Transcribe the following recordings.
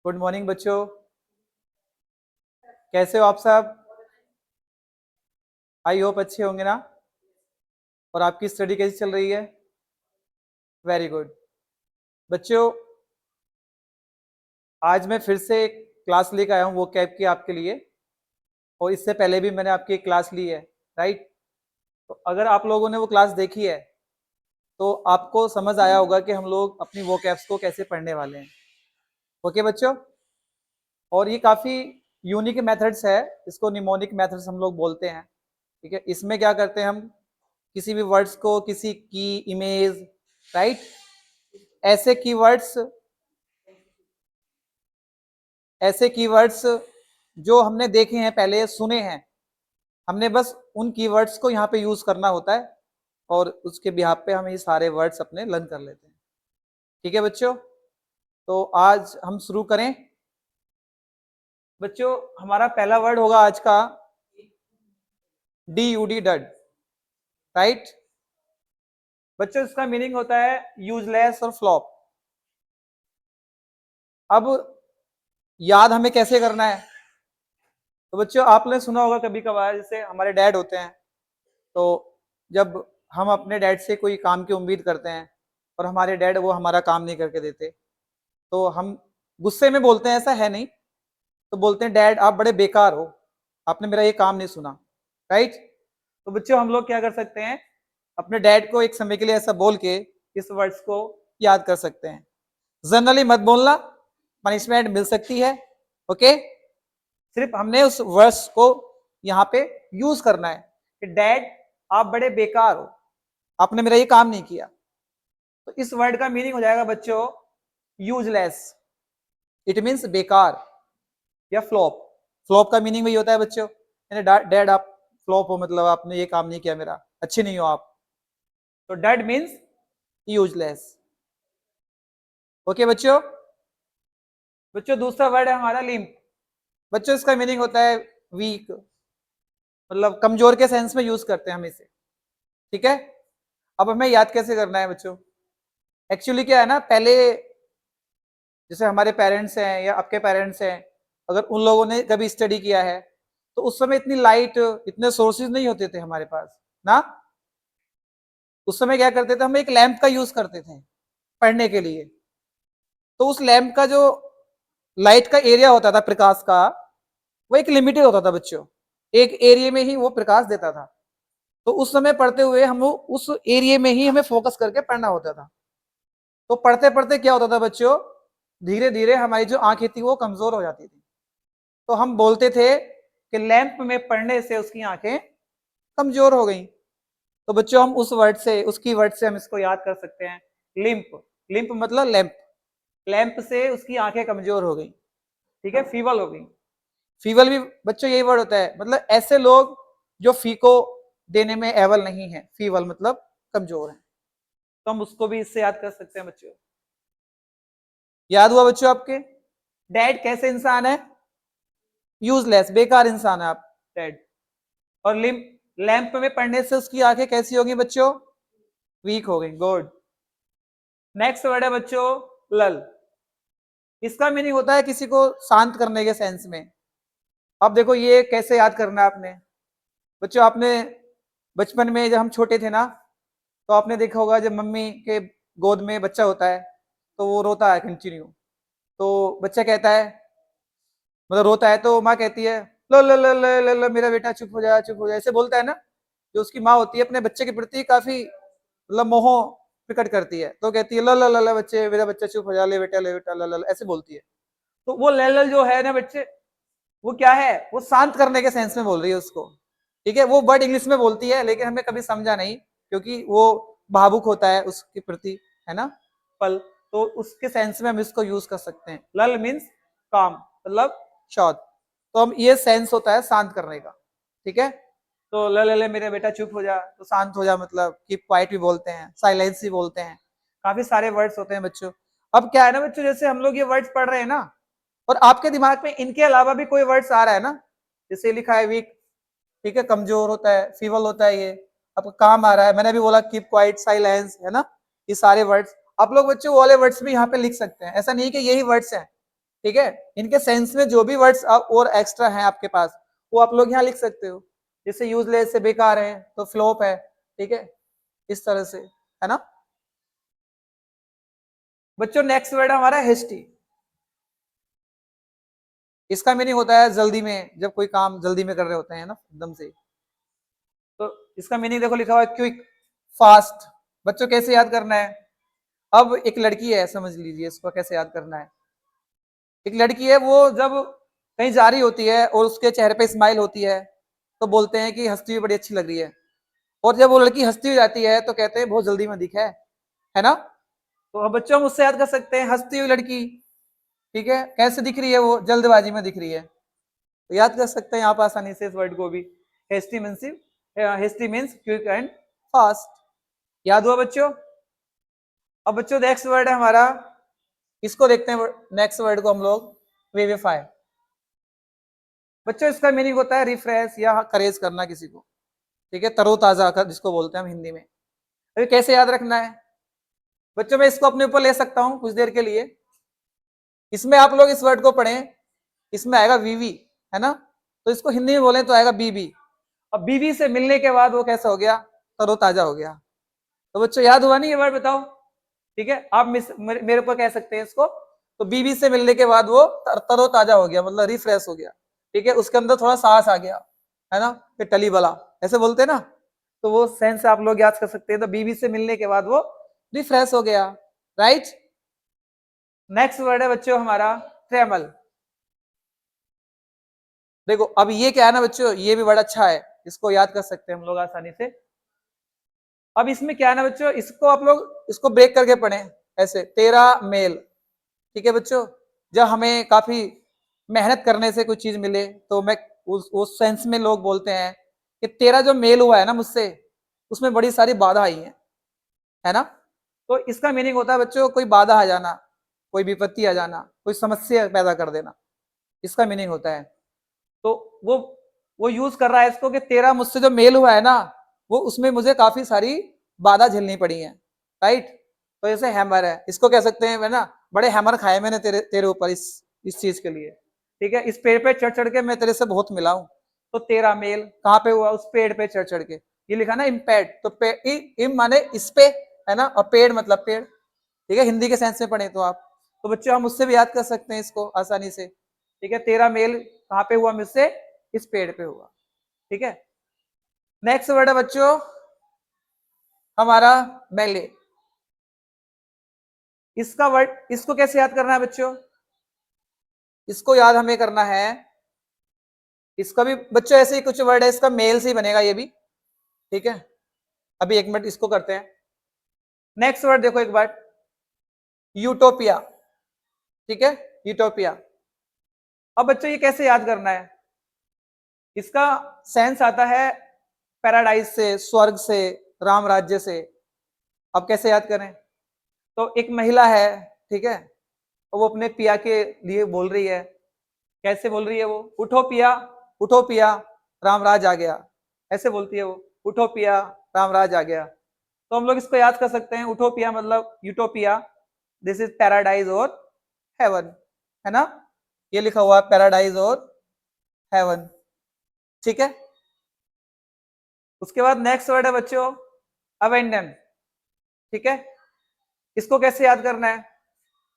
Good morning बच्चों। कैसे हो आप सब? आई होप अच्छे होंगे ना। और आपकी स्टडी कैसी चल रही है? वेरी गुड बच्चों। आज मैं फिर से एक क्लास लेकर आया हूँ वो कैब की आपके लिए। और इससे पहले भी मैंने आपकी एक क्लास ली है, राइट? तो अगर आप लोगों ने वो क्लास देखी है तो आपको समझ आया होगा कि हम लोग अपनी वो कैब्स को कैसे पढ़ने वाले हैं। ओके बच्चों। और ये काफ़ी यूनिक मेथड्स है। इसको निमोनिक मेथड्स हम लोग बोलते हैं। ठीक है, इसमें क्या करते हैं हम, किसी भी वर्ड्स को, किसी की इमेज, राइट, ऐसे कीवर्ड्स जो हमने देखे हैं, पहले सुने हैं, हमने बस उन कीवर्ड्स को यहाँ पे यूज करना होता है और उसके बिहाफ पे हम ये सारे वर्ड्स अपने लर्न कर लेते हैं। ठीक है बच्चों, तो आज हम शुरू करें। बच्चों, हमारा पहला वर्ड होगा आज का डी यू डी, डड, राइट? बच्चों, इसका मीनिंग होता है यूजलेस और फ्लॉप। अब याद हमें कैसे करना है? तो बच्चों, आपने सुना होगा कभी कभार, जैसे हमारे डैड होते हैं, तो जब हम अपने डैड से कोई काम की उम्मीद करते हैं और हमारे डैड वो हमारा काम नहीं करके देते, तो हम गुस्से में बोलते हैं, ऐसा है नहीं, तो बोलते हैं डैड आप बड़े बेकार हो, आपने मेरा ये काम नहीं सुना, राइट? तो बच्चों, हम लोग क्या कर सकते हैं, अपने डैड को एक समय के लिए ऐसा बोल के इस वर्ड्स को याद कर सकते हैं। जनरली मत बोलना, पनिशमेंट मिल सकती है। ओके, सिर्फ हमने उस वर्ड्स को यहाँ पे यूज करना है कि डैड आप बड़े बेकार हो, आपने मेरा ये काम नहीं किया। तो इस वर्ड का मीनिंग हो जाएगा बच्चों यूजलेस। इट मीन्स बेकार या फ्लॉप। फ्लॉप का मीनिंग भी होता है बच्चों, डैड आप फ्लॉप हो, मतलब आपने ये काम नहीं किया मेरा, अच्छे नहीं हो आप। तो डैड मीन्स यूजलेस। ओके बच्चों। बच्चों, दूसरा वर्ड है हमारा लिम्प। बच्चों, इसका मीनिंग होता है वीक, मतलब कमजोर के सेंस में यूज करते हैं हम इसे। ठीक है, अब हमें याद कैसे करना है बच्चों? एक्चुअली क्या है ना, पहले जैसे हमारे पेरेंट्स हैं या आपके पेरेंट्स हैं, अगर उन लोगों ने कभी स्टडी किया है तो उस समय इतनी लाइट, इतने सोर्सेज नहीं होते थे हमारे पास ना। उस समय क्या करते थे, हम एक लैंप का यूज करते थे पढ़ने के लिए। तो उस लैंप का जो लाइट का एरिया होता था प्रकाश का, वो एक लिमिटेड होता था बच्चों, एक एरिया में ही वो प्रकाश देता था। तो उस समय पढ़ते हुए हम उस एरिया में ही हमें फोकस करके पढ़ना होता था। तो पढ़ते पढ़ते क्या होता था बच्चों, धीरे धीरे हमारी जो आंखें थी वो कमजोर हो जाती थी। तो हम बोलते थे कि लैंप में पढ़ने से उसकी आंखें कमजोर हो गई। तो बच्चों, हम उस वर्ड से, उसकी वर्ड से हम इसको याद कर सकते हैं, लिम्प। लिम्प मतलब लैंप। लैंप से उसकी आंखें कमजोर हो गई। ठीक है, फीवल हो गई। फीवल भी बच्चों यही वर्ड होता है, मतलब ऐसे लोग जो फी को देने में एवल नहीं है, फीवल मतलब कमजोर है। तो हम उसको भी इससे याद कर सकते हैं बच्चों। याद हुआ बच्चों आपके? डैड कैसे इंसान है? यूजलेस, बेकार इंसान है आप, डैड। और लैंप में पढ़ने से उसकी आंखें कैसी होगी बच्चों? वीक हो गई। गुड। नेक्स्ट वर्ड है बच्चों लल। इसका मीनिंग होता है किसी को शांत करने के सेंस में। अब देखो ये कैसे याद करना है आपने। बच्चों, आपने बचपन में जब हम छोटे थे ना, तो आपने देखा होगा जब मम्मी के गोद में बच्चा होता है तो वो रोता है कंटिन्यू। तो बच्चा कहता है, मतलब रोता है तो माँ कहती है लो लो लो लो लो लो मेरा बेटा चुप हो जा, चुप हो जा, ऐसे बोलता है ना। जो उसकी माँ होती है अपने बच्चे के प्रति काफी मतलब मोह प्रकट करती है, तो कहती है लो लो लो लो बच्चे, मेरा बच्चा चुप हो जा, ले बेटा लो लो, ऐसे बोलती है। तो वो लल जो है ना बच्चे, वो क्या है, वो शांत करने के सेंस में बोल रही है उसको। ठीक है, वो वर्ड इंग्लिश में बोलती है लेकिन हमें कभी समझा नहीं, क्योंकि वो भावुक होता है उसके प्रति, है ना, पल। तो उसके सेंस में हम इसको यूज कर सकते हैं। लल मीन्स काम, मतलब शॉट। तो हम ये सेंस होता है शांत करने का। ठीक है, तो ले मेरे बेटा चुप हो जा, तो शांत हो जा, मतलब कीप क्वाइट भी बोलते हैं, साइलेंस भी बोलते हैं, काफी सारे वर्ड्स होते हैं बच्चों। अब क्या है ना बच्चों, जैसे हम लोग ये वर्ड्स पढ़ रहे हैं ना, और आपके दिमाग में इनके अलावा भी कोई वर्ड्स आ रहा है ना, जैसे लिखा है वीक, ठीक है, कमजोर होता है, फीवल होता है, ये आपका काम आ रहा है। मैंने अभी बोला कीप क्वाइट, साइलेंस, है ना, ये सारे वर्ड्स आप लोग बच्चों वाले वर्ड्स भी यहाँ पे लिख सकते हैं। ऐसा नहीं कि यही वर्ड्स हैं, ठीक है। इनके सेंस में जो भी वर्ड्स और एक्स्ट्रा हैं आपके पास वो आप लोग यहाँ लिख सकते हो। जैसे यूजलेस से बेकार है तो फ्लॉप है, ठीक है, इस तरह से, है ना बच्चों। नेक्स्ट वर्ड हमारा हेस्टी। इसका मीनिंग होता है जल्दी में, जब कोई काम जल्दी में कर रहे होते हैं ना एकदम से। तो इसका मीनिंग देखो लिखा हुआ है क्विक, फास्ट। बच्चों कैसे याद करना है? अब एक लड़की है, समझ लीजिए इसको कैसे याद करना है। एक लड़की है, वो जब कहीं जा रही होती है और उसके चेहरे पे स्माइल होती है तो बोलते हैं कि हंसती हुई बड़ी अच्छी लग रही है। और जब वो लड़की हंसती हुई जाती है तो कहते हैं बहुत जल्दी में दिखा है ना। तो अब बच्चों हम उससे याद कर सकते हैं हंसती हुई लड़की, ठीक है, कैसे दिख रही है? वो जल्दबाजी में दिख रही है। तो याद कर सकते हैं आप आसानी से इस वर्ड को भी। Hasty means, hasty means quick and fast. याद हुआ बच्चों? अब बच्चों नेक्स्ट वर्ड है हमारा, इसको देखते हैं। नेक्स्ट वर्ड को हम लोग विविफाई। बच्चों इसका मीनिंग होता है रिफ्रेश या करेज करना किसी को, ठीक है, तरोताजा कर जिसको बोलते हैं हम हिंदी में। अभी कैसे याद रखना है बच्चों? मैं इसको अपने ऊपर ले सकता हूं कुछ देर के लिए। इसमें आप लोग इस वर्ड को पढ़ें, इसमें आएगा वीवी, है ना। तो इसको हिंदी में बोले तो आएगा बीबी। अब बीबी से मिलने के बाद वो कैसा हो गया? तरोताजा हो गया। तो बच्चों याद हुआ नहीं ये वर्ड? बताओ, ठीक है, आप मेरे ऊपर कह सकते हैं इसको। तो बीबी से मिलने के बाद वो तरोताजा हो गया, मतलब रिफ्रेश हो गया, ठीक है, उसके अंदर थोड़ा साहस आ गया, है ना, कि टली बला ऐसे बोलते हैं ना। तो वो सेंस आप लोग याद कर सकते हैं। तो बीबी से मिलने के बाद वो रिफ्रेश हो गया, राइट। नेक्स्ट वर्ड है बच्चों हमारा ट्रेमल। देखो अब ये क्या है ना बच्चों, ये भी बड़ा अच्छा है, इसको याद कर सकते हैं हम लोग आसानी से। अब इसमें क्या है ना बच्चों, इसको आप लोग इसको ब्रेक करके पढ़ें ऐसे, तेरा मेल, ठीक है बच्चों। जब हमें काफी मेहनत करने से कोई चीज मिले तो मैं उस सेंस में लोग बोलते हैं कि तेरा जो मेल हुआ है ना मुझसे, उसमें बड़ी सारी बाधा आई है ना। तो इसका मीनिंग होता है बच्चों कोई बाधा आ जाना, कोई विपत्ति आ जाना, कोई समस्या पैदा कर देना, इसका मीनिंग होता है। तो वो यूज कर रहा है इसको कि तेरा मुझसे जो मेल हुआ है ना, वो उसमें मुझे काफी सारी बाधा झेलनी पड़ी है, राइट। तो जैसे हैमर है, इसको कह सकते हैं, ना बड़े हैमर खाए मैंने तेरे तेरे ऊपर इस चीज के लिए, ठीक है, इस पेड़ पे चढ़ चढ़ के मैं तेरे से बहुत मिला हूं। तो तेरा मेल कहाँ पे हुआ? उस पेड़ पे चढ़ चढ़ के। ये लिखा ना इम्पेड, तो इम माने इस पे, है ना, और पेड़ मतलब पेड़, ठीक है, हिंदी के सेंस में पढ़े तो आप। तो बच्चों हम उससे भी याद कर सकते हैं इसको आसानी से, ठीक है, तेरा मेल कहाँ पे हुआ? मुझसे इस पेड़ पे हुआ, ठीक है। नेक्स्ट वर्ड है बच्चों हमारा मेले। इसका वर्ड, इसको कैसे याद करना है बच्चों? इसको याद हमें करना है, इसका भी बच्चों ऐसे ही कुछ वर्ड है, इसका मेल से ही बनेगा ये भी, ठीक है। अभी एक मिनट इसको करते हैं। नेक्स्ट वर्ड देखो एक बार, यूटोपिया, ठीक है, यूटोपिया। अब बच्चों ये कैसे याद करना है? इसका सेंस आता है पैराडाइज से, स्वर्ग से, राम राज्य से। अब कैसे याद करें? तो एक महिला है, ठीक है, तो वो अपने पिया के लिए बोल रही है। कैसे बोल रही है वो? उठो पिया, उठो पिया, रामराज आ गया, ऐसे बोलती है वो, उठो पिया, रामराज आ गया। तो हम लोग इसको याद कर सकते हैं, उठो पिया मतलब यूटोपिया, दिस इज पैराडाइज और हेवन, है ना। ये लिखा हुआ है पैराडाइज और हेवन, ठीक है। उसके बाद नेक्स्ट वर्ड है बच्चों अवेंडन, ठीक है। इसको कैसे याद करना है?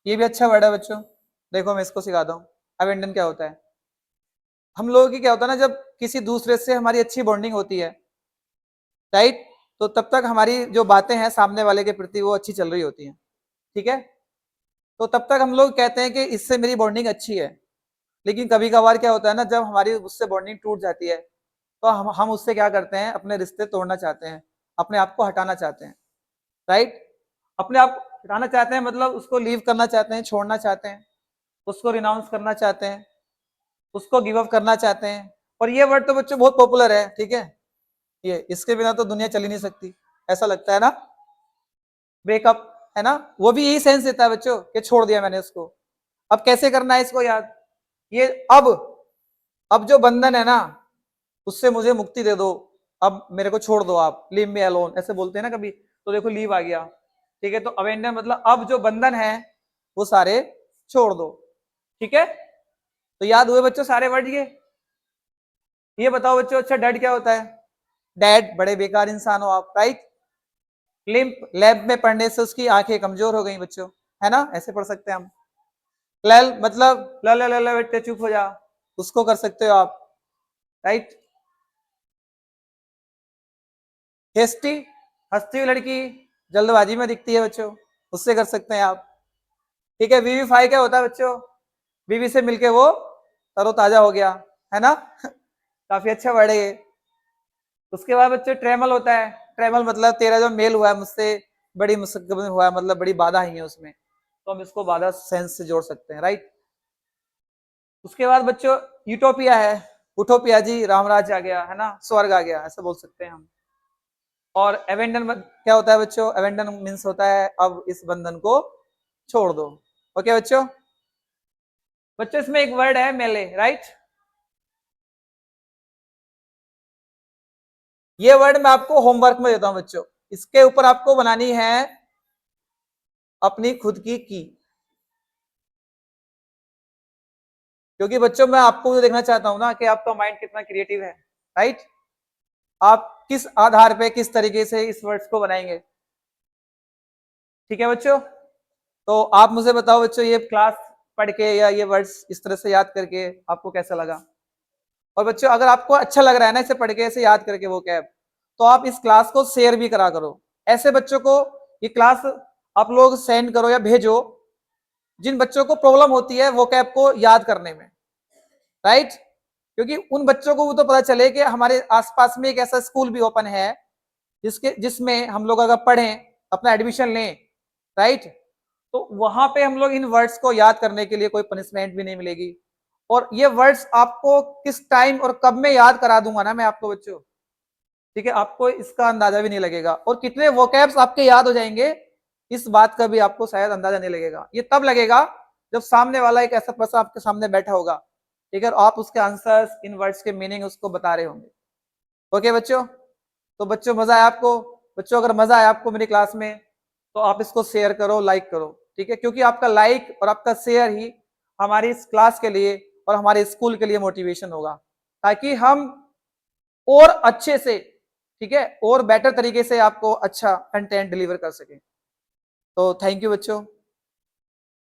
ये भी अच्छा वर्ड है बच्चों, देखो मैं इसको सिखाता हूँ। अवेंडन क्या होता है? हम लोगों की क्या होता है ना, जब किसी दूसरे से हमारी अच्छी बॉन्डिंग होती है, राइट, तो तब तक हमारी जो बातें हैं सामने वाले के प्रति वो अच्छी चल रही होती हैं, ठीक है। तो तब तक हम लोग कहते हैं कि इससे मेरी बॉन्डिंग अच्छी है। लेकिन कभी कभार क्या होता है ना, जब हमारी उससे बॉन्डिंग टूट जाती है तो हम उससे क्या करते हैं? अपने रिश्ते तोड़ना चाहते हैं, अपने आप को हटाना चाहते हैं, राइट। अपने आप को हटाना चाहते हैं मतलब उसको लीव करना चाहते हैं, छोड़ना चाहते हैं, उसको रिनाउंस करना चाहते हैं, उसको गिव अप करना चाहते हैं। और ये वर्ड तो बच्चों बहुत पॉपुलर है, ठीक है, ये इसके बिना तो दुनिया चल ही नहीं सकती, ऐसा लगता है ना। ब्रेकअप, है ना, वो भी यही सेंस देता है बच्चों कि छोड़ दिया मैंने उसको। अब कैसे करना है इसको याद? ये अब जो बंधन है ना, उससे मुझे मुक्ति दे दो, अब मेरे को छोड़ दो आप, लीव मी अलोन ऐसे बोलते हैं ना कभी। तो देखो लीव आ गया, ठीक है। तो अवेंडर मतलब अब जो बंधन है वो सारे छोड़ दो, ठीक है, तो याद हुए बच्चों सारे वर्ड ये बताओ बच्चों, अच्छा डैड क्या होता है? डैड बड़े बेकार इंसान हो आप, राइट। लिम्प, लैब में पढ़ने से उसकी आंखें कमजोर हो गई बच्चों, है ना, ऐसे पढ़ सकते हैं हम। लल मतलब ल ल ल बेटे चुप हो जा, उसको कर सकते हो आप, राइट। हेस्टी, हंसती हुई लड़की, जल्दबाजी में दिखती है बच्चों, उससे कर सकते हैं आप। ठीक है, वीवीफाई क्या होता है बच्चों? बीवी से मिलके वो तरोताजा हो गया, है ना काफी अच्छा वर्ड है ये। उसके बाद बच्चों ट्रेमल होता है, ट्रेमल मतलब तेरा जो मेल हुआ है मुझसे बड़ी मुश्किल में हुआ है, मतलब बड़ी बाधा ही है उसमें, तो हम इसको बाधा सेंस से जोड़ सकते हैं, राइट। उसके बाद बच्चों यूटोपिया है, उटोपिया जी, रामराज आ गया, है ना, स्वर्ग आ गया, ऐसा बोल सकते हैं हम। और एवेंडन क्या होता है बच्चों? एवेंडन मीन्स होता है अब इस बंधन को छोड़ दो। ओके बच्चों, बच्चों इसमें एक वर्ड है मेले, राइट। ये वर्ड मैं आपको होमवर्क में देता हूं बच्चों, इसके ऊपर आपको बनानी है अपनी खुद की, क्योंकि बच्चों मैं आपको देखना चाहता हूं ना कि आपका माइंड कितना क्रिएटिव है, राइट। आप किस आधार पे किस तरीके से इस वर्ड्स को बनाएंगे। ठीक है बच्चों, तो आप मुझे बताओ बच्चों, ये क्लास पढ़ के या ये वर्ड्स इस तरह से याद करके आपको कैसा लगा? और बच्चों अगर आपको अच्छा लग रहा है ना इसे पढ़ के, ऐसे याद करके वो कैब, तो आप इस क्लास को शेयर भी करा करो। ऐसे बच्चों को ये क्लास आप लोग सेंड करो या भेजो जिन बच्चों को प्रॉब्लम होती है वो कैब को याद करने में, राइट। क्योंकि उन बच्चों को वो तो पता चले कि हमारे आसपास में एक ऐसा स्कूल भी ओपन है जिसमें हम लोग अगर पढ़ें, अपना एडमिशन लें, राइट, तो वहां पे हम लोग इन वर्ड्स को याद करने के लिए कोई पनिशमेंट भी नहीं मिलेगी। और ये वर्ड्स आपको किस टाइम और कब में याद करा दूंगा ना मैं आपको बच्चों, ठीक है, आपको इसका अंदाजा भी नहीं लगेगा। और कितने वोकैब्स आपके याद हो जाएंगे इस बात का भी आपको शायद अंदाजा नहीं लगेगा। ये तब लगेगा जब सामने वाला एक ऐसा पर्सन आपके सामने बैठा होगा, ठीक है, और आप उसके आंसर्स, इन वर्ड्स के मीनिंग उसको बता रहे होंगे। ओके बच्चों, तो बच्चों मजा आया आपको? बच्चों अगर मजा आया आपको मेरी क्लास में तो आप इसको शेयर करो, लाइक करो, ठीक है, क्योंकि आपका लाइक और आपका शेयर ही हमारी इस क्लास के लिए और हमारे स्कूल के लिए मोटिवेशन होगा, ताकि हम और अच्छे से, ठीक है, और बेटर तरीके से आपको अच्छा कंटेंट डिलीवर कर सकें। तो थैंक यू बच्चों।